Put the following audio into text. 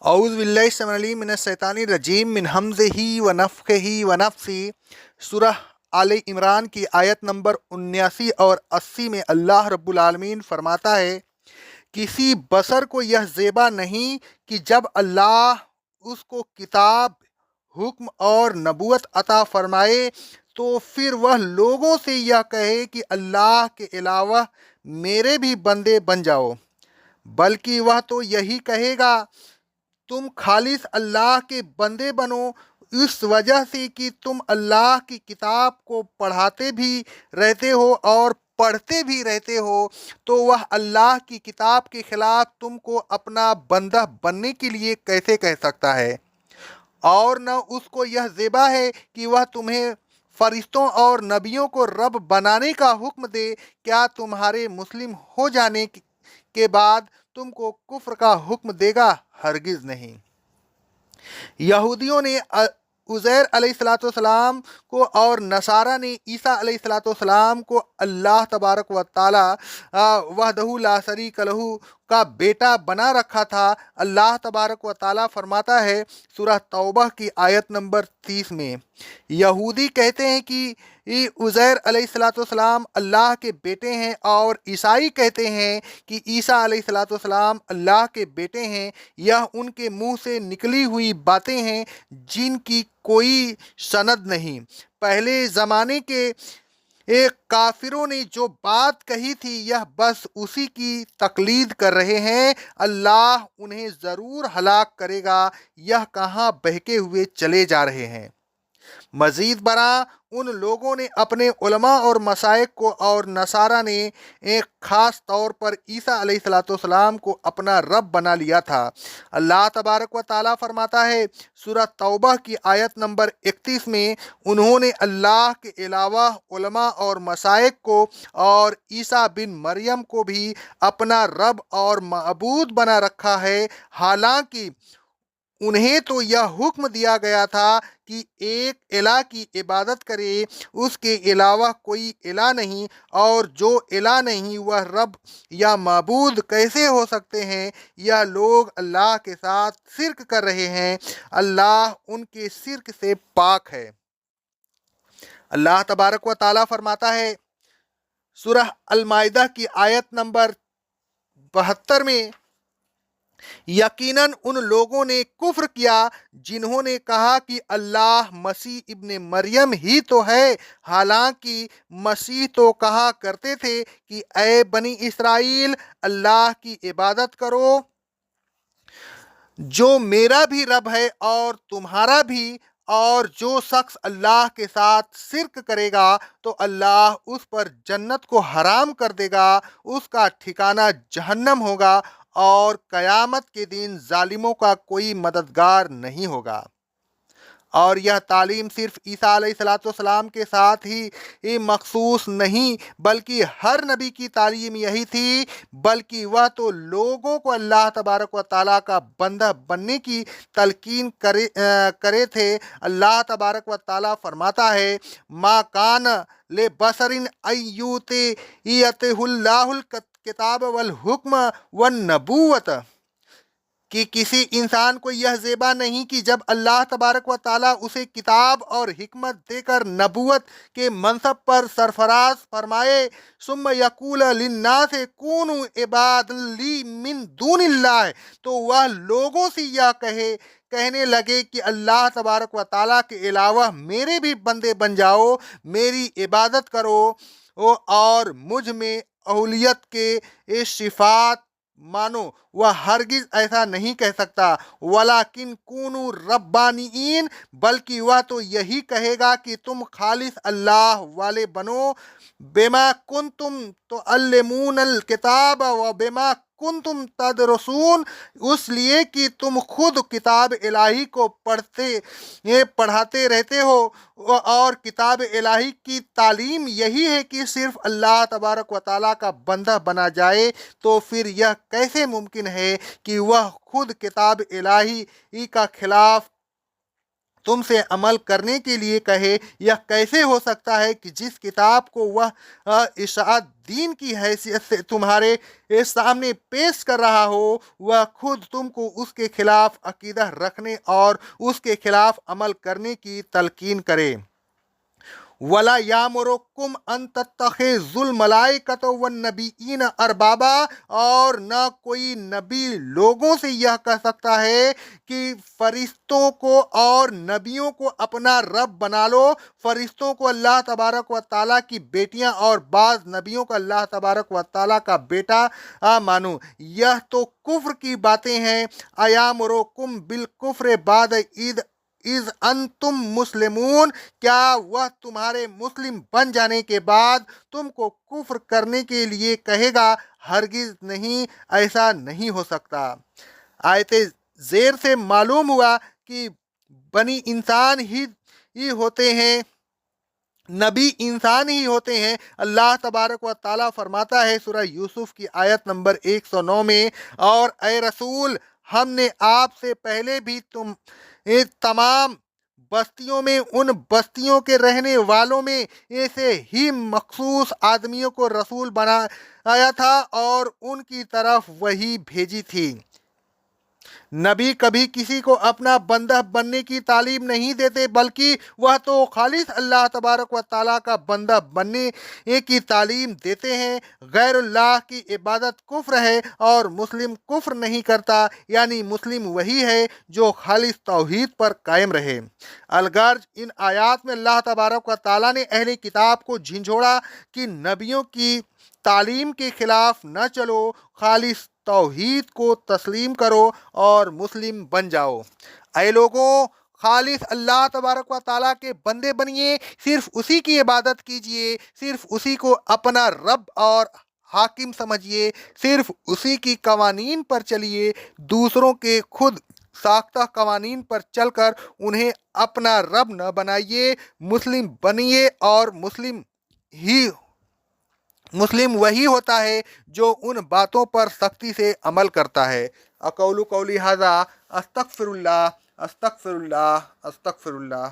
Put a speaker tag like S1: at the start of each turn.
S1: اعوذ باللہ السمیع العلیم من الشیطان الرجیم من ہمزہ ونفخہ ونفثہ۔ سورہ آل عمران کی آیت نمبر 79 اور 80 میں اللہ رب العالمین فرماتا ہے، کسی بشر کو یہ زیبا نہیں کہ جب اللہ اس کو کتاب، حکم اور نبوت عطا فرمائے تو پھر وہ لوگوں سے یہ کہے کہ اللہ کے علاوہ میرے بھی بندے بن جاؤ، بلکہ وہ تو یہی کہے گا تم خالص اللہ کے بندے بنو، اس وجہ سے کہ تم اللہ کی کتاب کو پڑھاتے بھی رہتے ہو اور پڑھتے بھی رہتے ہو، تو وہ اللہ کی کتاب کے خلاف تم کو اپنا بندہ بننے کے لیے کیسے کہہ سکتا ہے؟ اور نہ اس کو یہ زیبا ہے کہ وہ تمہیں فرشتوں اور نبیوں کو رب بنانے کا حکم دے۔ کیا تمہارے مسلم ہو جانے کے بعد تم کو کفر کا حکم دے گا؟ ہرگز نہیں۔ یہودیوں نے عزیر علیہ السلام کو اور نصارہ نے عیسیٰ علیہ السلام کو اللہ تبارک و تعالی وحدہ لا شریک لہ کا بیٹا بنا رکھا تھا۔ اللہ تبارک و تعالی فرماتا ہے سورہ توبہ کی آیت نمبر 30 میں، یہودی کہتے ہیں کہ عزیر علیہ السلام اللہ کے بیٹے ہیں، اور عیسائی کہتے ہیں کہ عیسیٰ علیہ السلام اللہ کے بیٹے ہیں۔ یہ ان کے منہ سے نکلی ہوئی باتیں ہیں جن کی کوئی سند نہیں۔ پہلے زمانے کے کافروں نے جو بات کہی تھی یہ بس اسی کی تقلید کر رہے ہیں۔ اللہ انہیں ضرور ہلاک کرے گا، یہ کہاں بہکے ہوئے چلے جا رہے ہیں۔ مزید برآں ان لوگوں نے اپنے علماء اور مشائخ کو اور نصارہ نے ایک خاص طور پر عیسیٰ علیہ السلام کو اپنا رب بنا لیا تھا۔ اللہ تبارک و تعالیٰ فرماتا ہے سورہ توبہ کی آیت نمبر 31 میں، انہوں نے اللہ کے علاوہ علماء اور مشائخ کو اور عیسیٰ بن مریم کو بھی اپنا رب اور معبود بنا رکھا ہے، حالانکہ انہیں تو یہ حکم دیا گیا تھا کہ ایک الہ کی عبادت کرے، اس کے علاوہ کوئی الہ نہیں، اور جو الہ نہیں وہ رب یا معبود کیسے ہو سکتے ہیں؟ یہ لوگ اللہ کے ساتھ شرک کر رہے ہیں، اللہ ان کے شرک سے پاک ہے۔ اللہ تبارک و تعالیٰ فرماتا ہے سورہ المائدہ کی آیت نمبر 72 میں، یقیناً ان لوگوں نے کفر کیا جنہوں نے کہا کہ اللہ مسیح ابن مریم ہی تو ہے، حالانکہ مسیح تو کہا کرتے تھے کہ اے بنی اسرائیل، اللہ کی عبادت کرو جو میرا بھی رب ہے اور تمہارا بھی، اور جو شخص اللہ کے ساتھ شرک کرے گا تو اللہ اس پر جنت کو حرام کر دے گا، اس کا ٹھکانہ جہنم ہوگا، اور قیامت کے دن ظالموں کا کوئی مددگار نہیں ہوگا۔ اور یہ تعلیم صرف عیسیٰ علیہ السلام کے ساتھ ہی مخصوص نہیں، بلکہ ہر نبی کی تعلیم یہی تھی، بلکہ وہ تو لوگوں کو اللہ تبارک و تعالیٰ کا بندہ بننے کی تلقین کرے تھے۔ اللہ تبارک و تعالیٰ فرماتا ہے، ما کان لبشر ان یؤتیہ اللہ الکتاب والحکم والنبوۃ، کہ کسی انسان کو یہ زیبا نہیں کہ جب اللہ تبارک و تعالیٰ اسے کتاب اور حکمت دے کر نبوت کے منصب پر سرفراز فرمائے، ثم یقول للناس کونوا عبادا لی من دون اللہ، تو وہ لوگوں سے یہ کہنے لگے کہ اللہ تبارک و تعالیٰ کے علاوہ میرے بھی بندے بن جاؤ، میری عبادت کرو اور مجھ میں اہلیت کے صفات مانو۔ وہ ہرگز ایسا نہیں کہہ سکتا، وَلَٰكِن كُونُوا رَبَّانِيِّينَ، بلکہ وہ تو یہی کہے گا کہ تم خالص اللہ والے بنو، بِمَا كُنتُمْ تُعَلِّمُونَ الْكِتَابَ وَبِمَا كُنتُمْ تَدْرُسُونَ، اس لیے کہ تم خود کتاب الہی کو پڑھاتے رہتے ہو، اور کتاب الہی کی تعلیم یہی ہے کہ صرف اللہ تبارک و تعالیٰ کا بندہ بنا جائے، تو پھر یہ کیسے ممکن ہے کہ وہ خود کتاب الہی کا خلاف تم سے عمل کرنے کے لیے کہے، یہ کیسے ہو سکتا ہے کہ جس کتاب کو وہ اشاعت دین کی حیثیت سے تمہارے سامنے پیش کر رہا ہو، وہ خود تم کو اس کے خلاف عقیدہ رکھنے اور اس کے خلاف عمل کرنے کی تلقین کرے۔ ولا یامرکم ان تتخذوا الملائکۃ والنبیین اربابا، اور نہ کوئی نبی لوگوں سے یہ کہہ سکتا ہے کہ فرشتوں کو اور نبیوں کو اپنا رب بنا لو۔ فرشتوں کو اللہ تبارک و تعالیٰ کی بیٹیاں اور بعض نبیوں کو اللہ تبارک و تعالیٰ کا بیٹا مانو، یہ تو کفر کی باتیں ہیں۔ ایامرکم بالکفر بعد اذ انتم مسلمون، کیا وہ تمہارے مسلم بن جانے کے بعد تم کو کفر کرنے کے لیے کہے گا؟ ہرگز نہیں، ایسا نہیں ہو سکتا۔ آیت زیر سے معلوم ہوا کہ بنی انسان ہی ہوتے ہیں، نبی انسان ہی ہوتے ہیں۔ اللہ تبارک و تعالیٰ فرماتا ہے سورہ یوسف کی آیت نمبر 109 میں، اور اے رسول، ہم نے آپ سے پہلے بھی تمام بستیوں میں ان بستیوں کے رہنے والوں میں ایسے ہی مخصوص آدمیوں کو رسول بنایا تھا اور ان کی طرف وحی بھیجی تھی۔ نبی کبھی کسی کو اپنا بندہ بننے کی تعلیم نہیں دیتے، بلکہ وہ تو خالص اللہ تبارک و تعالیٰ کا بندہ بننے کی تعلیم دیتے ہیں۔ غیر اللہ کی عبادت کفر ہے اور مسلم کفر نہیں کرتا، یعنی مسلم وہی ہے جو خالص توحید پر قائم رہے۔ الغرض ان آیات میں اللہ تبارک و تعالیٰ نے اہل کتاب کو جھنجھوڑا کہ نبیوں کی تعلیم کے خلاف نہ چلو، خالص توحید کو تسلیم کرو اور مسلم بن جاؤ۔ اے لوگوں، خالص اللہ تبارک و تعالیٰ کے بندے بنیے، صرف اسی کی عبادت کیجیے، صرف اسی کو اپنا رب اور حاکم سمجھیے، صرف اسی کی قوانین پر چلیے، دوسروں کے خود ساختہ قوانین پر چل کر انہیں اپنا رب نہ بنائیے۔ مسلم بنیے، اور مسلم وہی ہوتا ہے جو ان باتوں پر سختی سے عمل کرتا ہے۔ اقول قولی ھذا، استغفر اللہ، استغفر اللہ، استغفر اللہ۔